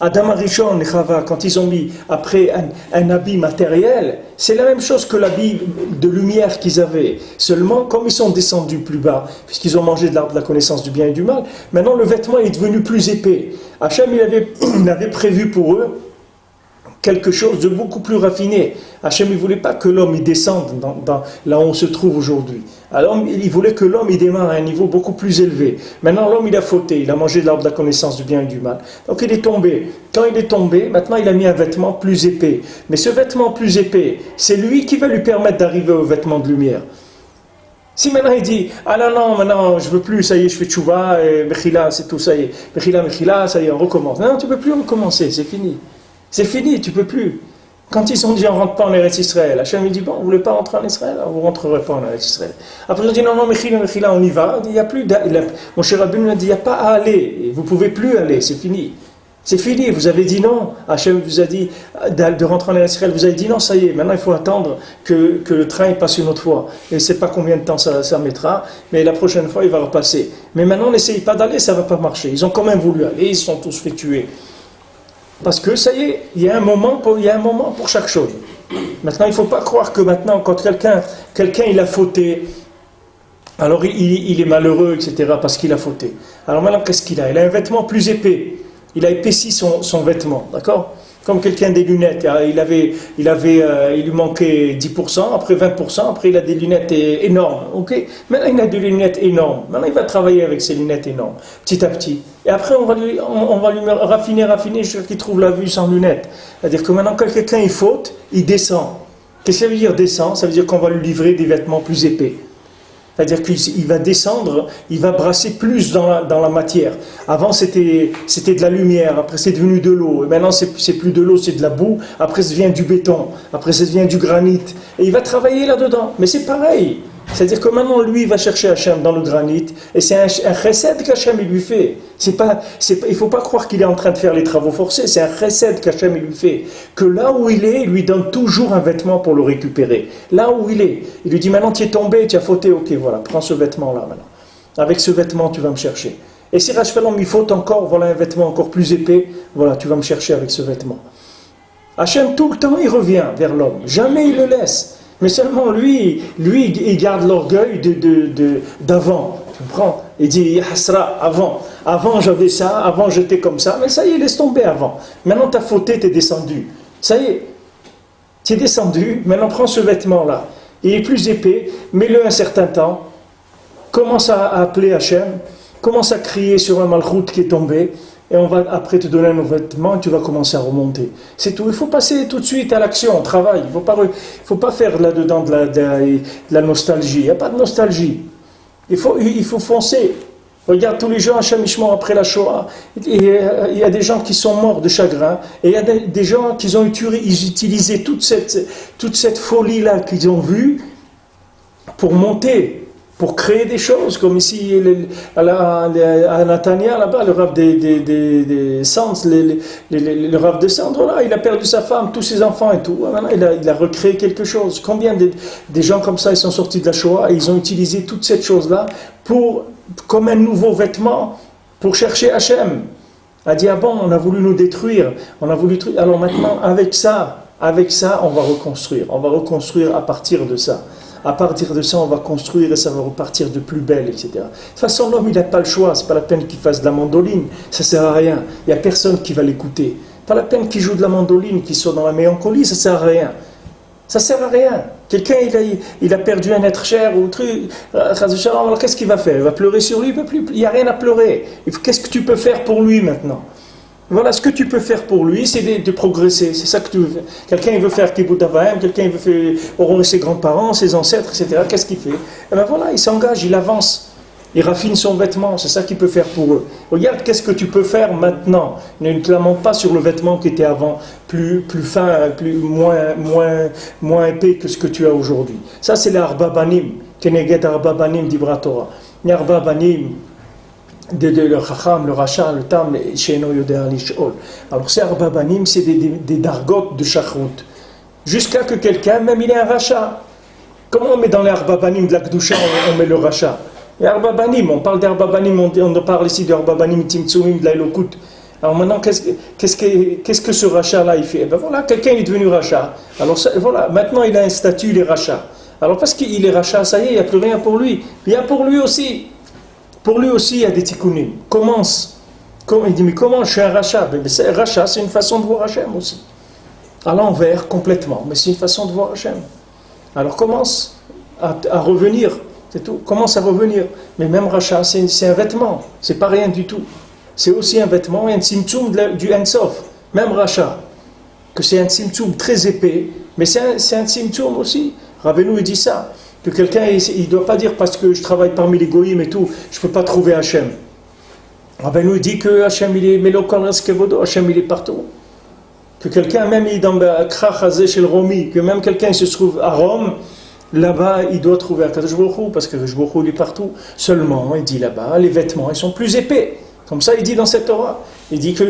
Adam Arishon et Chava, quand ils ont mis après un habit matériel, c'est la même chose que l'habit de lumière qu'ils avaient. Seulement, comme ils sont descendus plus bas, puisqu'ils ont mangé de l'arbre de la connaissance du bien et du mal, maintenant le vêtement est devenu plus épais. Hachem, il avait prévu pour eux quelque chose de beaucoup plus raffiné. Hachem, il ne voulait pas que l'homme il descende là où on se trouve aujourd'hui. Alors, il voulait que l'homme il démarre à un niveau beaucoup plus élevé. Maintenant, l'homme il a fauté, il a mangé de l'arbre de la connaissance du bien et du mal. Donc, il est tombé. Quand il est tombé, maintenant, il a mis un vêtement plus épais. Mais ce vêtement plus épais, c'est lui qui va lui permettre d'arriver au vêtement de lumière. Si maintenant il dit, ah non, maintenant je veux plus, ça y est, je fais tchouva, et Mechila, c'est tout, ça y est. Mechila, ça y est, on recommence. Non, tu ne peux plus recommencer, c'est fini. C'est fini, tu ne peux plus. Quand ils ont dit on ne rentre pas en Eretz Israël, Hachem dit bon, vous ne voulez pas rentrer en Israël, vous ne rentrerez pas en Eretz Israël. Après ils ont dit non, Mechila, on y va. Il n'y a plus mon cher Rabbeinu a dit il n'y a pas à aller, vous ne pouvez plus aller, c'est fini. C'est fini, vous avez dit non. Hachem vous a dit de rentrer en Eretz Israël, vous avez dit non, ça y est, maintenant il faut attendre que le train passe une autre fois. Et je ne sais pas combien de temps ça mettra, mais la prochaine fois il va repasser. Mais maintenant n'essayez pas d'aller, ça ne va pas marcher. Ils ont quand même voulu aller, ils se sont tous fait tuer. Parce que ça y est, il y a un moment pour chaque chose. Maintenant, il ne faut pas croire que maintenant, quand quelqu'un il a fauté, alors il est malheureux, etc., parce qu'il a fauté. Alors maintenant, qu'est-ce qu'il a? Il a un vêtement plus épais. Il a épaissi son vêtement, d'accord? Comme quelqu'un des lunettes, il lui manquait 10%, après 20%, après il a des lunettes énormes, ok? Maintenant il a des lunettes énormes, maintenant il va travailler avec ses lunettes énormes, petit à petit. Et après on va lui raffiner jusqu'à qu'il trouve la vue sans lunettes. C'est-à-dire que maintenant quand quelqu'un il faute, il descend. Qu'est-ce que ça veut dire descend? Ça veut dire qu'on va lui livrer des vêtements plus épais. C'est-à-dire qu'il va descendre, il va brasser plus dans la matière. Avant c'était de la lumière, après c'est devenu de l'eau. Et maintenant c'est plus de l'eau, c'est de la boue. Après ça devient du béton, après ça devient du granit. Et il va travailler là-dedans. Mais c'est pareil. C'est-à-dire que maintenant lui il va chercher Hachem dans le granit. Et c'est un chesed qu'Hachem il lui fait. Il ne faut pas croire qu'il est en train de faire les travaux forcés. C'est un chesed qu'Hachem il lui fait. Que là où il est, il lui donne toujours un vêtement pour le récupérer. Là où il est. Il lui dit maintenant tu es tombé, tu as fauté, ok voilà, prends ce vêtement là maintenant. Avec ce vêtement tu vas me chercher. Et si Rachfelom il faute encore, voilà un vêtement encore plus épais, voilà tu vas me chercher avec ce vêtement. Hachem tout le temps il revient vers l'homme. Jamais il le laisse. Mais seulement lui, il garde l'orgueil d'avant. Tu comprends? Il dit, Hasra, avant j'avais ça, avant j'étais comme ça, mais ça y est, laisse tomber avant. Maintenant tu as fauté, tu es descendu. Ça y est, tu es descendu, maintenant prends ce vêtement-là. Il est plus épais, mets-le un certain temps, commence à appeler Hachem, commence à crier sur un malchoute qui est tombé, et on va après te donner un nouveau vêtement et tu vas commencer à remonter. C'est tout. Il faut passer tout de suite à l'action, au travail. Il ne faut pas faire là-dedans de la nostalgie. Il n'y a pas de nostalgie. Il faut foncer. Regarde tous les gens à Chamishmon après la Shoah. Il y a des gens qui sont morts de chagrin. Et il y a des gens qui ont utilisé toute cette folie-là qu'ils ont vue pour monter pour créer des choses, comme ici à Natania, là-bas, le Rav des Sands, le Rav des Sands, voilà, il a perdu sa femme, tous ses enfants et tout. Maintenant, il a recréé quelque chose. Combien des gens comme ça, ils sont sortis de la Shoah et ils ont utilisé toute cette chose-là comme un nouveau vêtement pour chercher Hachem. A dit, ah bon, on a voulu nous détruire, alors maintenant, avec ça, on va reconstruire à partir de ça. À partir de ça, on va construire et ça va repartir de plus belle, etc. De toute façon, l'homme, il n'a pas le choix. C'est pas la peine qu'il fasse de la mandoline. Ça sert à rien. Il n'y a personne qui va l'écouter. Pas la peine qu'il joue de la mandoline, qu'il soit dans la mélancolie, ça sert à rien. Ça sert à rien. Quelqu'un, il a perdu un être cher ou truc. Alors, qu'est-ce qu'il va faire? Il va pleurer sur lui? Il n'y a rien à pleurer. Qu'est-ce que tu peux faire pour lui maintenant? Voilà, ce que tu peux faire pour lui, c'est de progresser. C'est ça que tu veux faire. Quelqu'un, il veut faire Kibbutz Avayim, quelqu'un, il veut faire honorer ses grands-parents, ses ancêtres, etc. Qu'est-ce qu'il fait? Eh bien voilà, il s'engage, il avance. Il raffine son vêtement, c'est ça qu'il peut faire pour eux. Regarde, qu'est-ce que tu peux faire maintenant? Ne te lamente pas sur le vêtement qui était avant, plus fin, moins épais que ce que tu as aujourd'hui. Ça, c'est l'Arba Banim. Keneged Arba Banim d'Ibra Torah. L'Arba Banim, le Chacham, le Racha, le Tam, Sheino Yodea Lishol. Alors ces Arba Banim, c'est des dargotes de Shachrut. Jusqu'à que quelqu'un, même il est un Racha. Comment on met dans les Arba Banim de la Kedusha, on met le Racha? Les Arba Banim, on parle d'Arba Banim, on parle ici d'Arba Banim, Timtsumim, de l'Ailokut. Alors maintenant, qu'est-ce que ce Racha-là, il fait? Eh ben voilà, quelqu'un est devenu Racha. Alors ça, voilà, maintenant il a un statut, il est Racha. Alors parce qu'il est Racha, ça y est, il n'y a plus rien pour lui. Il y a pour lui aussi. Pour lui aussi, il y a des tikkunim. Commence. Il dit, mais comment je suis un Racha? Racha, c'est une façon de voir Hachem aussi. À l'envers, complètement. Mais c'est une façon de voir Hachem. Alors commence à revenir. C'est tout. Commence à revenir. Mais même Racha, c'est un vêtement. C'est pas rien du tout. C'est aussi un vêtement et un tzimtzum du Ensof. Même Racha. Que c'est un tzimtzum très épais. Mais c'est un tzimtzum aussi. Rabbeinu, il dit ça. Que quelqu'un, il ne doit pas dire parce que je travaille parmi les goïms et tout, je ne peux pas trouver Hachem. Rabbeinu dit que Hachem, il est Melokol Reskevodo, Hachem, il est partout. Que quelqu'un, même il est dans Krachazé chez le Romi, que même quelqu'un il se trouve à Rome, là-bas, il doit trouver Akadosh Baruch Hu, parce que Akadosh Baruch Hu, il est partout. Seulement, il dit là-bas, les vêtements, ils sont plus épais. Comme ça, il dit dans cette Torah. Il dit que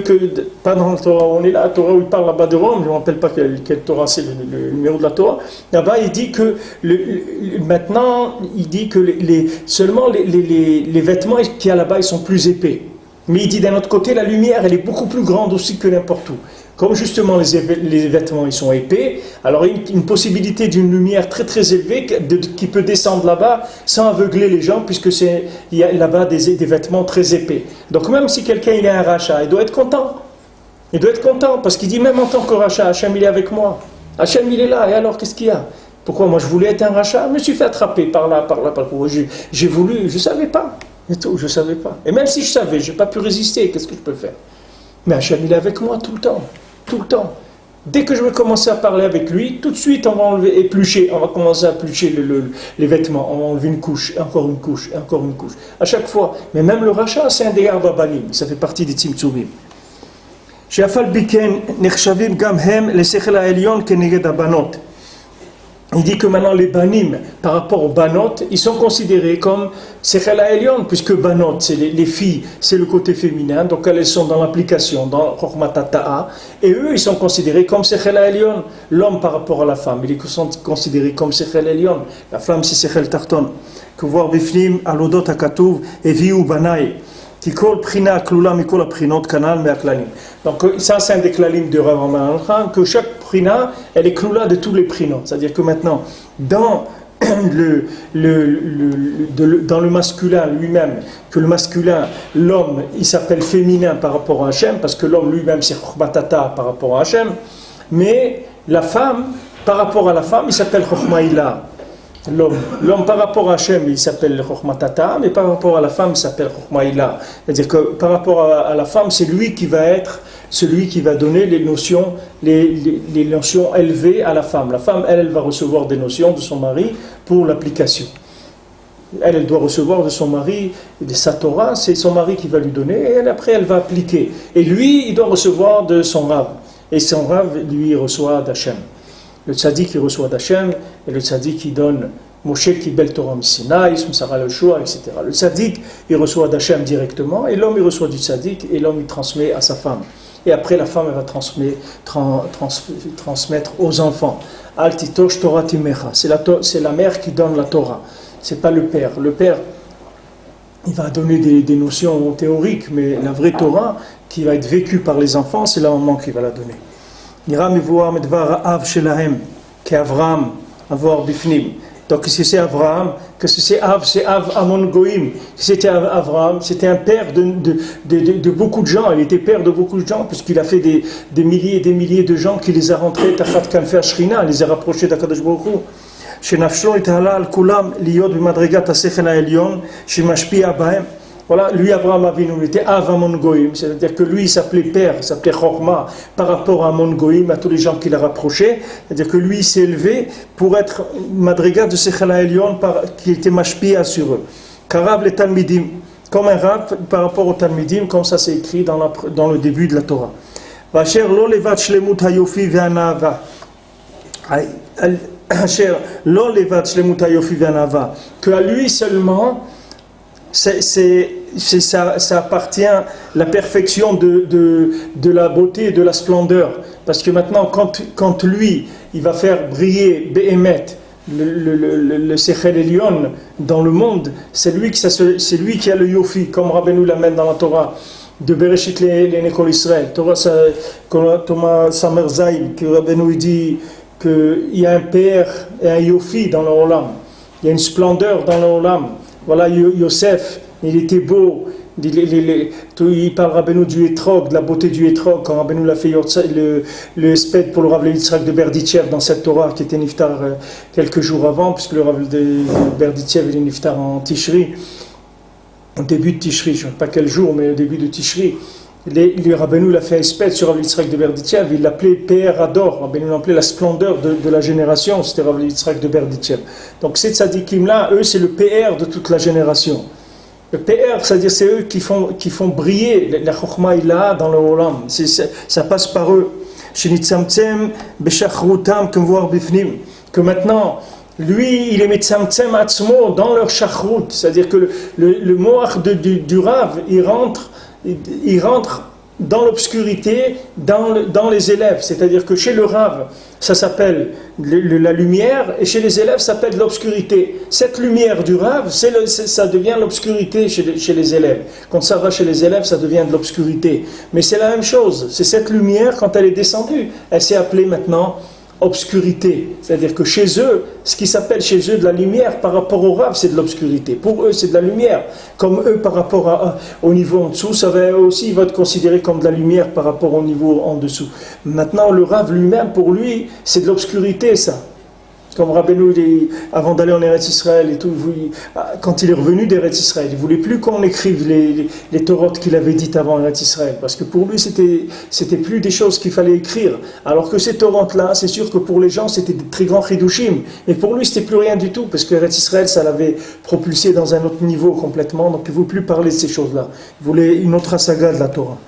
pas dans la Torah où on est là, la Torah où il parle là-bas de Rome, je ne me rappelle pas quelle Torah c'est le numéro de la Torah. Là-bas, il dit que maintenant, il dit que seulement les vêtements qu'il y a là-bas, ils sont plus épais. Mais il dit d'un autre côté, la lumière, elle est beaucoup plus grande aussi que n'importe où. Comme justement les vêtements ils sont épais, alors il y a une possibilité d'une lumière très très élevée qui peut descendre là-bas sans aveugler les gens, puisque il y a là-bas des vêtements très épais. Donc même si quelqu'un il est un Racha, il doit être content. Il doit être content, parce qu'il dit même en tant que Racha, Hachem il est avec moi. Hachem il est là, et alors qu'est-ce qu'il y a? Pourquoi moi je voulais être un Racha? Je me suis fait attraper par là. J'ai voulu, je ne savais pas. Et tout, je ne savais pas. Et même si je savais, je n'ai pas pu résister, qu'est-ce que je peux faire? Mais Hachem il est avec moi tout le temps. Tout le temps. Dès que je vais commencer à parler avec lui, tout de suite on va éplucher, on va commencer à éplucher les vêtements, on va enlever une couche, encore une couche, encore une couche. À chaque fois. Mais même le Racha, c'est un des Arba Banim, ça fait partie des Tzimtzumim. She'afal biken nechshavim gam hem lesechel ha'elyon keneged habanot. Il dit que maintenant les banim, par rapport aux banot, ils sont considérés comme sechel ha'elyon, puisque banot, c'est les filles, c'est le côté féminin, donc elles sont dans l'application, dans chokhmat hata'a, et eux, ils sont considérés comme sechel ha'elyon. L'homme par rapport à la femme, ils sont considérés comme sechel ha'elyon. La femme, c'est sechel tarton. Que voir bifnim alodot hakatuv eviu banai. Donc ça c'est un des klalim de Rav Amar, que chaque prina, elle est kloula de tous les prinos. C'est-à-dire que maintenant, dans dans le masculin lui-même, que le masculin, l'homme, il s'appelle féminin par rapport à Hachem, parce que l'homme lui-même c'est Chokhmatata par rapport à Hachem, mais la femme, par rapport à la femme, il s'appelle Chokhmaïla. L'homme par rapport à Hachem, il s'appelle Chokhmatata, mais par rapport à la femme, il s'appelle Chokhmaïla. C'est-à-dire que par rapport à la femme, c'est lui qui va être celui qui va donner les notions élevées à la femme. La femme, elle va recevoir des notions de son mari pour l'application. Elle doit recevoir de son mari de sa Torah, c'est son mari qui va lui donner, et après elle va appliquer. Et lui, il doit recevoir de son Rav. Et son Rav, lui, il reçoit d'Hachem. Le tzaddik, il reçoit d'Hachem, et le tzaddik, il donne Moshe Kibel Torah Sinaï, Sarah Yoshua, etc. Le tzaddik, il reçoit d'Hachem directement, et l'homme, il reçoit du tzaddik, et l'homme, il transmet à sa femme. Et après, la femme, elle va transmettre aux enfants. Al titosh Torah timecha. C'est la mère qui donne la Torah. C'est pas le père. Le père, il va donner des notions théoriques, mais la vraie Torah, qui va être vécue par les enfants, c'est la maman qui va la donner. Nira mivuar medvar av shelahem, qu'Avraham, avoir bifnim. Donc, qu'est-ce que c'est Avraham? Qu'est-ce que c'est Av Amon Goïm? C'était Avraham, c'était un père de beaucoup de gens. Il était père de beaucoup de gens, puisqu'il a fait des milliers et des milliers de gens qui les a rentrés, Tachat Kanfer Shrina, les a rapprochés d'Akadosh Baruch Hu. Chez Nafshlo et Halal Kulam, Liot Bimadregat Asechel Elyon, chez Mashpi Abahem. Voilà, lui, Avraham Avinu, il était Av Amon Goïm, c'est-à-dire que lui, il s'appelait père, il s'appelait Chorma, par rapport à Amon Goïm, à tous les gens qu'il a rapprochés. C'est-à-dire que lui, il s'est élevé pour être Madrigat de Sechela Elion, qui était Mashpia sur eux. Karav les Talmidim, comme un rab par rapport aux Talmidim, comme ça c'est écrit dans le début de la Torah. Vacher lo levat shlemut hayofi ve'anava. Vacher lo levat shlemut hayofi ve'anava. Que à lui seulement, ça appartient la perfection de la beauté et de la splendeur. Parce que maintenant, quand lui, il va faire briller Behemet, le Sechel Elion dans le monde, c'est lui qui a le Yofi, comme Rabbeinu l'amène dans la Torah, de Bereshit l'École Israël. Thomas Samerzaïm, que Rabbeinu dit qu'il y a un père et un Yofi dans le Olam. Il y a une splendeur dans le Olam. Voilà, Yosef, il était beau. Il parle Rabbeinu du Etrog, de la beauté du Etrog, quand Rabbeinu l'a fait le sped pour le Rav Yitzhak de Berditchev dans cette Torah qui était niftar quelques jours avant, puisque le Rav de Berditchev il est niftar en Tishri, au début de Tishri, je ne sais pas quel jour, mais au début de Tishri. Le Rabbeinu l'a fait un sped sur Rav Yitzhak de Berditchev, il l'appelait Père Ador, Rabbeinu l'appelait la splendeur de la génération, c'était Rav Yitzhak de Berditchev. Donc ces tzadikim là, eux c'est le PR de toute la génération. Le PR, c'est-à-dire c'est eux qui font briller la chokhma ila dans le olam. Ça passe par eux. Que maintenant, lui, il est mitzamtzem atzmo dans leur shachrut. C'est-à-dire que le moach du Rav, il rentre dans l'obscurité, dans les élèves. C'est-à-dire que chez le Rav, ça s'appelle la lumière, et chez les élèves, ça s'appelle l'obscurité. Cette lumière du Rav, ça devient l'obscurité chez les élèves. Quand ça va chez les élèves, ça devient de l'obscurité. Mais c'est la même chose. C'est cette lumière, quand elle est descendue, elle s'est appelée maintenant obscurité. C'est-à-dire que chez eux, ce qui s'appelle chez eux de la lumière par rapport au Rav, c'est de l'obscurité. Pour eux, c'est de la lumière. Comme eux, par rapport au niveau en dessous, ça va aussi être considéré comme de la lumière par rapport au niveau en dessous. Maintenant, le Rav lui-même, pour lui, c'est de l'obscurité, ça. Comme Rabbeinu, avant d'aller en Eretz Israël et tout, quand il est revenu d'Eretz Israël, il ne voulait plus qu'on écrive les Torotes qu'il avait dites avant Eretz Israël, parce que pour lui, c'était plus des choses qu'il fallait écrire. Alors que ces Torotes-là, c'est sûr que pour les gens, c'était des très grands chidushim, mais pour lui, c'était plus rien du tout, parce que Eretz Israël, ça l'avait propulsé dans un autre niveau complètement, donc il ne voulait plus parler de ces choses-là. Il voulait une autre saga de la Torah.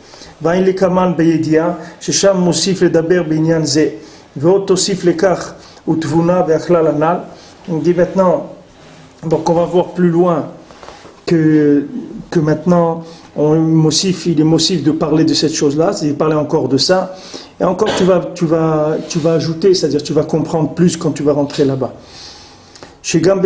Va'in lekaman beyedia, shesham mosif ledaber binyan ze, ve'ot tosif lekach, on dit maintenant, donc on va voir plus loin que maintenant il est motif de parler de cette chose-là, c'est-à-dire parler encore de ça, et encore tu vas ajouter, c'est-à-dire tu vas comprendre plus quand tu vas rentrer là-bas. C'est-à-dire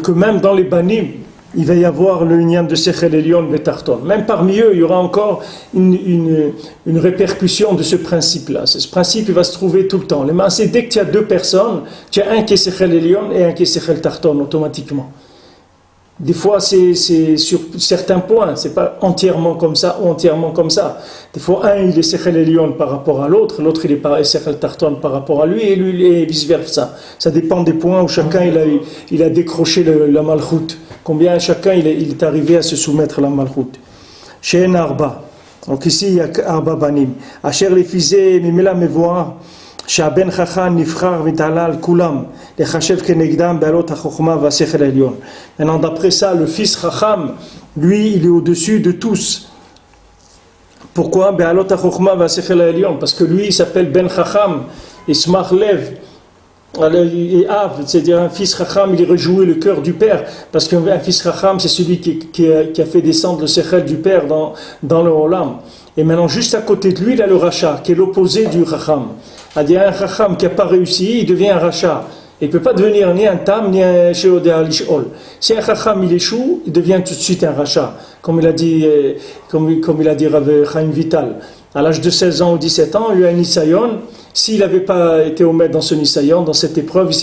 que même dans les banim, il va y avoir le Inyan de Sechel Elion Vetarton. Même parmi eux, il y aura encore une répercussion de ce principe-là. Ce principe, il va se trouver tout le temps. Les massés, dès que tu as deux personnes, tu as un qui est Sechel Elion et un qui est Sechel Tarton, automatiquement. Des fois, c'est sur certains points, c'est pas entièrement comme ça ou entièrement comme ça. Des fois, un, il est Sechel Elion par rapport à l'autre, l'autre, il est Sechel Tarton par rapport à lui, et lui, et vice-versa. Ça dépend des points où chacun, il a décroché la malchoute. Combien chacun il est arrivé à se soumettre à la malchoute. Chez Arba. Donc ici, il y a Arba Banim. Asher les fizé, mimela mevoar. שהבן חכם נבחר והתעלה על כולם לחשב כנגדם בעלות החוכמה והשכל העליון. Maintenant d'après ça, le fils Chacham, lui, il est au-dessus de tous Pourquoi? Be'alot ha-chokhma va-sechel ha-elyon. Parce que lui, il s'appelle Ben Chacham, Ismach Lev, et Av, c'est-à-dire un fils Chacham, il réjouit le cœur du père. Parce qu'un fils Chacham, c'est celui qui a fait descendre le sechel du père dans le Olam. Et maintenant, juste à côté de lui, il a le Racha, qui est l'opposé du Chacham. C'est-à-dire un Chacham qui n'a pas réussi, il devient un Racha. Il ne peut pas devenir ni un Tam, ni un Sheodéa Lishol. Si un Chacham il échoue, il devient tout de suite un Racha. Comme il a dit Rav Chaim Vital. À l'âge de 16 ans ou 17 ans, il y a un Nisayon. S'il n'avait pas été au maître dans ce Nisayon, dans cette épreuve, il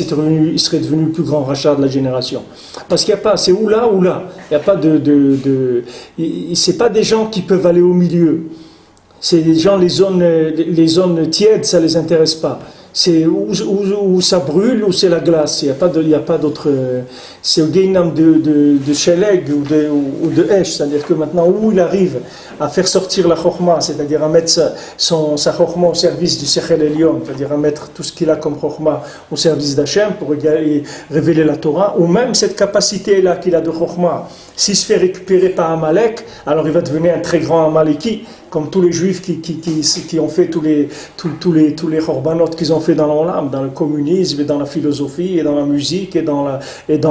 serait devenu le plus grand Racha de la génération. Parce qu'il n'y a pas, c'est ou là ou là. Il n'y a pas c'est pas des gens qui peuvent aller au milieu. C'est des gens, les zones tièdes, ça ne les intéresse pas. C'est où ça brûle, ou c'est la glace. Il n'y a pas d'autre. C'est au Gainam de Sheleg ou de Esh. C'est-à-dire que maintenant, où il arrive à faire sortir la Chokhma, c'est-à-dire à mettre sa Chokhma au service du Sechel Elyon, c'est-à-dire à mettre tout ce qu'il a comme Chokhma au service d'Hachem pour révéler la Torah, ou même cette capacité-là qu'il a de Chokhma, s'il se fait récupérer par Amalek, alors il va devenir un très grand Amaleki, comme tous les Juifs qui ont fait tous les Korbanot qu'ils ont fait dans l'Olam, dans le communisme, et dans la philosophie, et dans la musique, et dans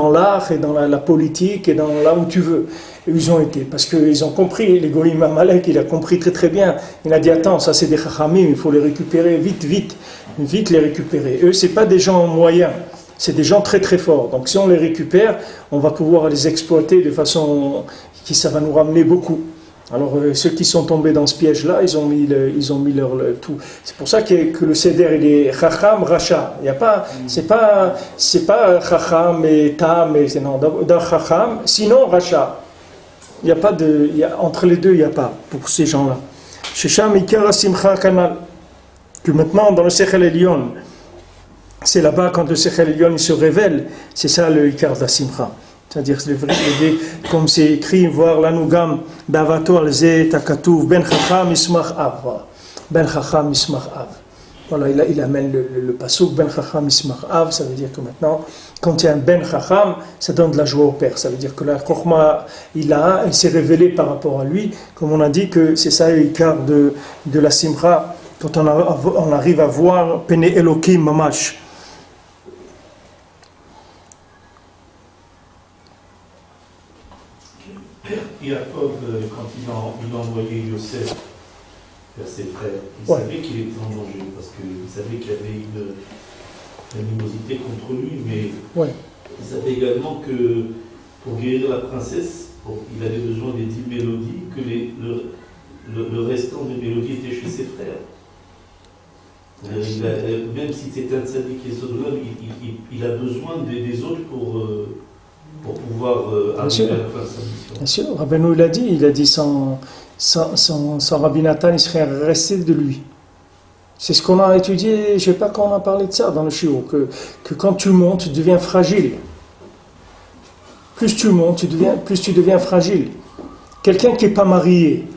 l'art, et dans la politique, et dans là où tu veux. Et ils ont été, parce qu'ils ont compris, les Goïm Amalek, il a compris très très bien. Il a dit, attends, ça c'est des Chachamim, il faut les récupérer vite les récupérer. Eux, c'est pas des gens moyens, c'est des gens très très forts. Donc si on les récupère, on va pouvoir les exploiter de façon qui ça va nous ramener beaucoup. Alors ceux qui sont tombés dans ce piège-là, ils ont mis leur tout. C'est pour ça que le Seder il est Chacham, Racha. Il y a pas, c'est pas Chacham et Tam, et non, dans Chacham, sinon Racha. Il y a pas entre les deux, il n'y a pas pour ces gens-là. Shesham Ikar Simcha Kanal. Que maintenant dans le Sechel Elyon, c'est là-bas quand le Sechel Elyon il se révèle, c'est ça le Ikar Simcha. C'est-à-dire, comme c'est écrit, voir l'anougam d'avato al-zé takatouf, ben chacham ismach av. Ben chacham ismach av. Voilà, il amène le passouk, ben chacham ismach av, ça veut dire que maintenant, quand il y a un ben chacham, ça donne de la joie au père. Ça veut dire que la chokhma, il s'est révélé par rapport à lui, comme on a dit que c'est ça l'ikar de la simcha, quand on arrive à voir pene elokim mamash. Yaakov, quand il a envoyé Yosef vers ses frères, il savait qu'il était en danger, parce qu'il savait qu'il y avait une animosité contre lui, mais il savait également que pour guérir la princesse, il avait besoin des 10 mélodies, que le restant des mélodies était chez ses frères. Même si c'était un tzaddik et Sodom, il a besoin des autres pour pouvoir arriver à faire sa mission. Bien sûr, Rabbeinu il a dit sans Rabbi Nathan, il serait resté de lui. C'est ce qu'on a étudié, je ne sais pas quand on a parlé de ça dans le shiur, que quand tu montes, tu deviens fragile. Plus tu montes, plus tu deviens fragile. Quelqu'un qui n'est pas marié,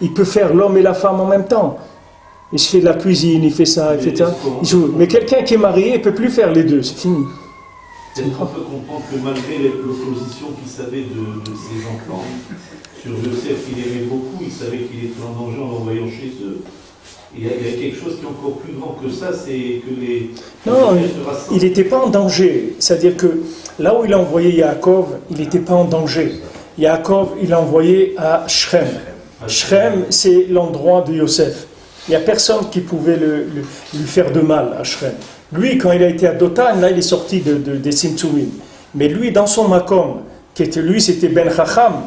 il peut faire l'homme et la femme en même temps. Il se fait de la cuisine, il fait ça, etc. Mais quelqu'un qui est marié, il ne peut plus faire les deux, c'est fini. On peut comprendre que malgré l'opposition qu'il savait de ses enfants, sur Yosef, il aimait beaucoup, il savait qu'il était en danger en l'envoyant chez eux. Et il y a quelque chose qui est encore plus grand que ça, c'est que les... Non, il n'était pas en danger. C'est-à-dire que là où il a envoyé Yaakov, il n'était pas en danger. Yaakov, il l'a envoyé à Shrem. Shrem, c'est l'endroit de Yosef. Il n'y a personne qui pouvait lui faire de mal à Shrem. Lui, quand il a été à Dotan, là, il est sorti des Simtsumim. Mais lui, dans son makom, c'était Ben Chacham,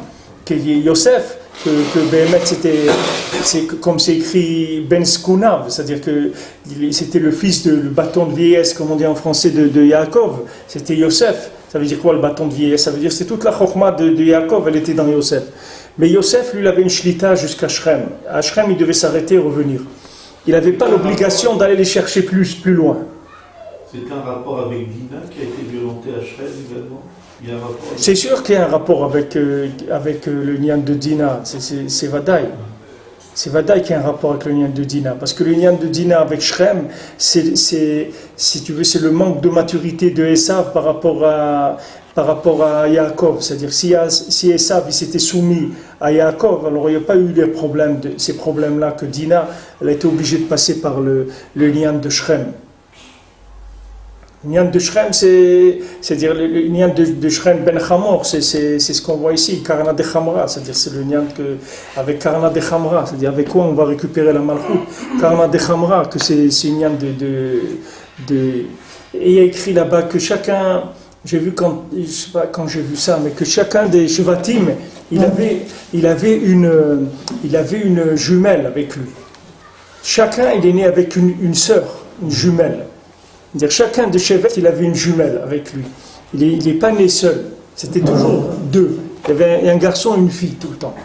qui est Yosef, que Béhémet, comme c'est écrit, Ben Skunav, c'est-à-dire que c'était le fils le bâton de vieillesse, comme on dit en français, de Yaakov. C'était Yosef. Ça veut dire quoi, le bâton de vieillesse? Ça veut dire que c'est toute la chokhma de Yaakov, elle était dans Yosef. Mais Yosef, lui, il avait une shlita jusqu'à Shrem. À Shrem, il devait s'arrêter et revenir. Il n'avait pas l'obligation d'aller les chercher plus loin. C'est un rapport avec Dina qui a été violenté à Shrem également. C'est sûr qu'il y a un rapport avec le Nyan de Dina, c'est Vadaï. C'est Vadaï qui a un rapport avec le Nyan de Dina. Parce que le Nyan de Dina avec Shrem, si tu veux, c'est le manque de maturité de Esav par rapport à par rapport à Yaakov. C'est-à-dire, si Esav s'était soumis à Yaakov, alors il n'y a pas eu ces problèmes-là que Dina, elle a été obligée de passer par le lien de Shrem. Le lien de Shrem, c'est-à-dire le lien de Shrem ben Hamor, c'est ce qu'on voit ici, Karna de Hamra, c'est-à-dire c'est le lien avec Karna de Hamra, c'est-à-dire avec quoi on va récupérer la Malchut. Karna de Hamra, que c'est une lien et il y a écrit là-bas que chacun, j'ai vu quand j'ai vu ça, mais que chacun des Shevatim, il avait une jumelle avec lui. Chacun, il est né avec une sœur, une jumelle. C'est-à-dire chacun de Shevet, il avait une jumelle avec lui. Il n'est pas né seul. C'était toujours deux. Il y avait un garçon et une fille tout le temps.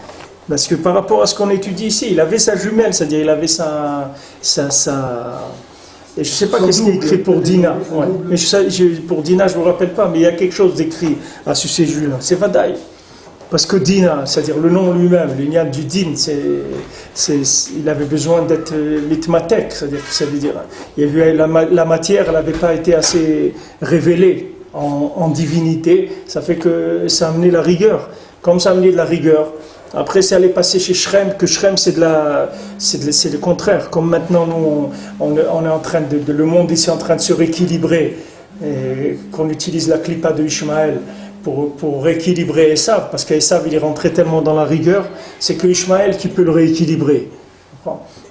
Parce que par rapport à ce qu'on étudie ici, il avait sa jumelle, c'est-à-dire il avait sa et je ne sais pas qu'est-ce qui est écrit pour Dina. Ouais. Mais pour Dina, je ne me rappelle pas, mais il y a quelque chose d'écrit à ce sujet-là. C'est Vadaï. Parce que Dina, c'est-à-dire le nom lui-même, le lien du Din, il avait besoin d'être mitmatek, c'est-à-dire que ça veut dire, il y avait la matière, elle n'avait pas été assez révélée en divinité, ça fait que ça a amené la rigueur. Comme ça a amené de la rigueur, après c'est allé passer chez Shrem, que Shrem c'est le contraire. Comme maintenant nous, on est en train le monde ici est en train de se rééquilibrer, et qu'on utilise la clipa de Ishmaël pour rééquilibrer Esav, parce qu'Esav il est rentré tellement dans la rigueur, c'est que Ishmaël qui peut le rééquilibrer.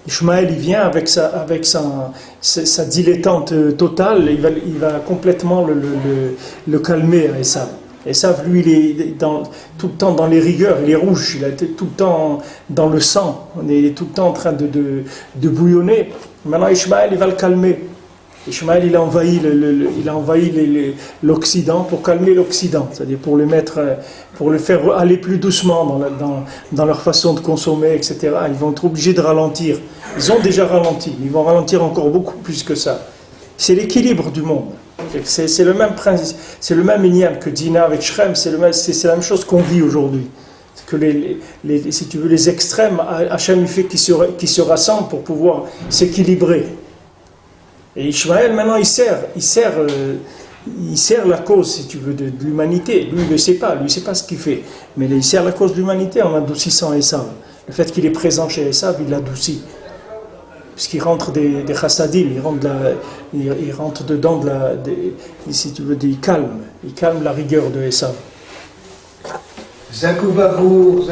Ishmaël il vient avec sa dilettante totale, il va complètement le calmer à Esav. Esav lui il est tout le temps dans les rigueurs, il est rouge, il est tout le temps dans le sang, il est tout le temps en train de bouillonner. Maintenant Ishmaël il va le calmer. Ishmaël il a envahi l'Occident pour calmer l'Occident, c'est-à-dire pour le faire aller plus doucement dans leur façon de consommer, etc. Ils vont être obligés de ralentir. Ils ont déjà ralenti, ils vont ralentir encore beaucoup plus que ça. C'est l'équilibre du monde. C'est le même principe, c'est le même lien que Dina avec Shrem, c'est la même chose qu'on vit aujourd'hui. Que si tu veux, les extrêmes, Hachem il fait qu'ils se rassemblent pour pouvoir s'équilibrer. Et Ishmaël, maintenant, il sert la cause, si tu veux, de l'humanité. Lui, il ne sait pas ce qu'il fait. Mais il sert la cause de l'humanité en adoucissant Esav. Le fait qu'il est présent chez Esav, il l'adoucit. Puisqu'il rentre des chassadim, il rentre dedans si tu veux, il calme la rigueur de Esav. Zakoubarour.